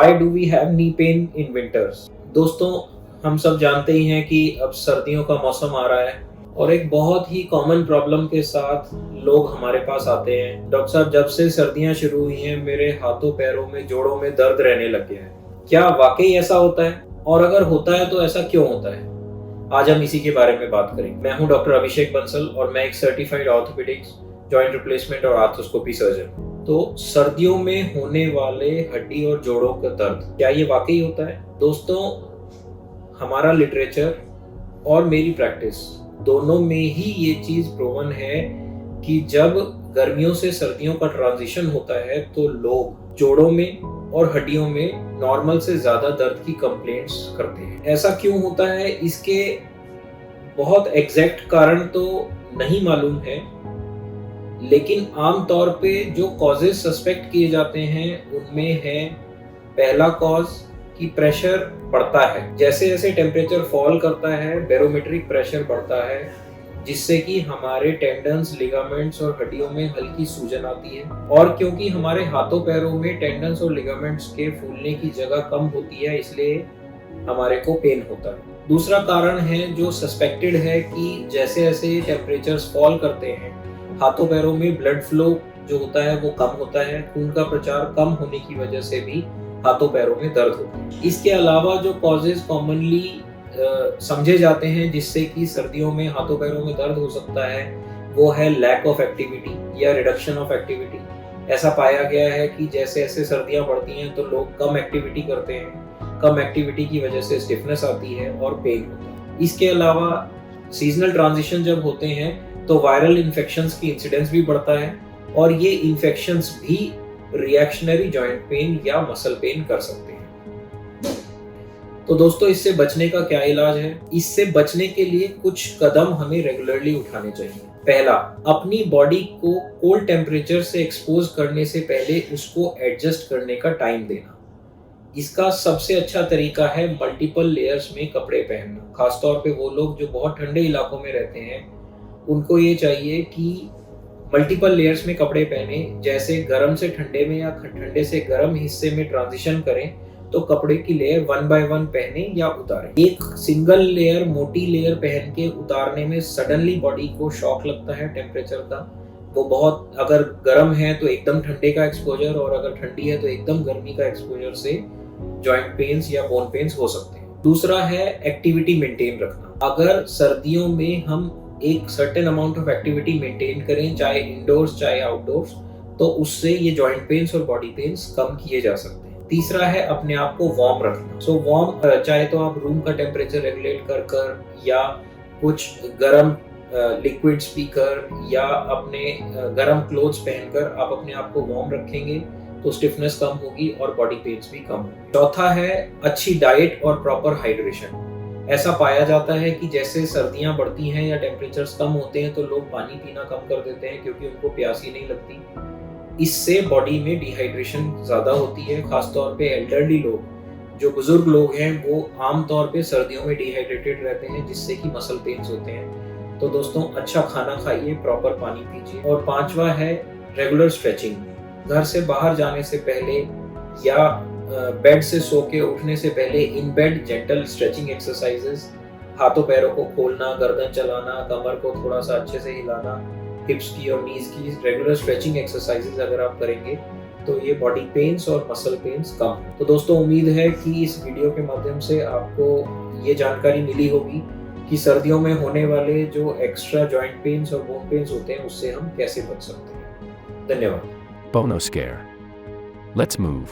Why do we have knee pain in winters? दोस्तों, हम सब जानते ही हैं कि अब सर्दियों का मौसम आ रहा है और एक बहुत ही कॉमन प्रॉब्लम के साथ लोग हमारे पास आते हैं। डॉक्टर साहब, जब से सर्दियां शुरू हुई हैं मेरे हाथों पैरों में जोड़ों में दर्द रहने लग गया है। क्या वाकई ऐसा होता है, और अगर होता है तो ऐसा क्यों होता है? आज हम इसी के बारे में बात करेंगे। मैं हूं डॉक्टर अभिषेक बंसल और मैं एक सर्टिफाइड ऑर्थोपेडिक्स, जॉइंट रिप्लेसमेंट और आर्थ्रोस्कोपी सर्जन। तो सर्दियों में होने वाले हड्डी और जोड़ों का दर्द, क्या ये वाकई होता है? दोस्तों, हमारा लिटरेचर और मेरी प्रैक्टिस दोनों में ही ये चीज प्रूवन है कि जब गर्मियों से सर्दियों का ट्रांजिशन होता है तो लोग जोड़ों में और हड्डियों में नॉर्मल से ज्यादा दर्द की कंप्लेंट्स करते हैं। ऐसा क्यों होता है, इसके बहुत एग्जैक्ट कारण तो नहीं मालूम है, लेकिन आमतौर पे जो कॉजेज सस्पेक्ट किए जाते हैं उनमें है पहला कॉज कि प्रेशर बढ़ता है। जैसे जैसे टेम्परेचर फॉल करता है बैरोमेट्रिक प्रेशर बढ़ता है, जिससे कि हमारे टेंडन्स, लिगामेंट्स और हड्डियों में हल्की सूजन आती है। और क्योंकि हमारे हाथों पैरों में टेंडन्स और लिगामेंट्स के फूलने की जगह कम होती है, इसलिए हमारे को पेन होता है। दूसरा कारण है जो सस्पेक्टेड है कि जैसे जैसे टेम्परेचर्स फॉल करते हैं हाथों पैरों में ब्लड फ्लो जो होता है वो कम होता है। खून का प्रचार कम होने की वजह से भी हाथों पैरों में दर्द होता है। इसके अलावा जो कॉजेज कॉमनली समझे जाते हैं जिससे कि सर्दियों में हाथों पैरों में दर्द हो सकता है, वो है लैक ऑफ एक्टिविटी या रिडक्शन ऑफ एक्टिविटी। ऐसा पाया गया है कि जैसे जैसे सर्दियां बढ़ती हैं तो लोग कम एक्टिविटी करते हैं। कम एक्टिविटी की वजह से स्टिफनेस आती है और पेन होता है। इसके अलावा सीजनल ट्रांजिशन जब होते हैं तो वायरल इन्फेक्शंस की इंसिडेंस भी बढ़ता है और ये इन्फेक्शंस भी रिएक्शनरी जॉइंट पेन या मसल पेन कर सकते हैं। तो दोस्तों, इससे बचने का क्या इलाज है? इससे बचने के लिए कुछ कदम हमें रेगुलरली उठाने चाहिए। पहला, अपनी बॉडी को कोल्ड टेम्परेचर से एक्सपोज करने से पहले उसको एडजस्ट करने का टाइम देना। इसका सबसे अच्छा तरीका है मल्टीपल लेयर्स में कपड़े पहनना। खासतौर पे वो लोग जो बहुत ठंडे इलाकों में रहते हैं उनको ये चाहिए कि मल्टीपल लेयर्स में कपड़े पहने। जैसे गर्म से ठंडे में या ठंडे से गर्म हिस्से में ट्रांजिशन करें तो कपड़े की लेयर 1 बाय 1 पहने या उतारें। एक सिंगल लेयर, मोटी लेयर पहन के उतारने में सडनली बॉडी को शॉक लगता है टेम्परेचर का। वो बहुत, अगर गर्म है तो एकदम ठंडे का एक्सपोजर, और अगर ठंडी है तो एकदम गर्मी का एक्सपोजर से जॉइंट पेन्स या बोन पेन्स हो सकते हैं। दूसरा है एक्टिविटी मेंटेन रखना। अगर सर्दियों में हम एक certain amount of activity maintain करें, चाहे इंडोर्स चाहे आउटडोर्स, तो उससे ये जॉइंट पेन्स और बॉडी पेन्स कम किए जा सकते हैं। तीसरा है अपने आप को वार्म रखना। सो वार्म, चाहे तो आप रूम का टेम्परेचर रेगुलेट कर या कुछ गर्म लिक्विड्स पीकर या अपने गर्म क्लोथ्स पहनकर आप अपने आप को वार्म रखेंगे तो स्टिफनेस कम होगी और बॉडी पेन्स भी कम होंगे। चौथा है अच्छी डाइट और प्रॉपर हाइड्रेशन। ऐसा पाया जाता है कि जैसे सर्दियां बढ़ती हैं या टेम्परेचर्स कम होते हैं तो लोग पानी पीना कम कर देते हैं क्योंकि उनको प्यास ही नहीं लगती। इससे बॉडी में डिहाइड्रेशन ज्यादा होती है। खासतौर पे एल्डरली लोग, जो बुजुर्ग लोग हैं, वो आमतौर पे सर्दियों में डिहाइड्रेटेड रहते हैं, जिससे कि मसल पेन्स होते हैं। तो दोस्तों, अच्छा खाना खाइए, प्रॉपर पानी पीजिए। और पांचवा है रेगुलर स्ट्रेचिंग। घर से बाहर जाने से पहले या बेड से सो के उठने से पहले in bed gentle stretching exercises, हाथों पैरों को खोलना, गर्दन चलाना, कमर को थोड़ा सा अच्छे से हिलाना, हिप्स की और नीज की रेगुलर स्ट्रेचिंग एक्सरसाइजेस अगर आप करेंगे तो ये बॉडी पेन्स और मसल पेन्स कम है। तो दोस्तों, उम्मीद है कि इस वीडियो के माध्यम से आपको ये जानकारी मिली होगी कि सर्दियों में होने वाले जो एक्स्ट्रा जॉइंट पेन्स और बोन पेन्स होते हैं उससे हम कैसे बच सकते हैं। धन्यवाद। Bono Scare. Let's move.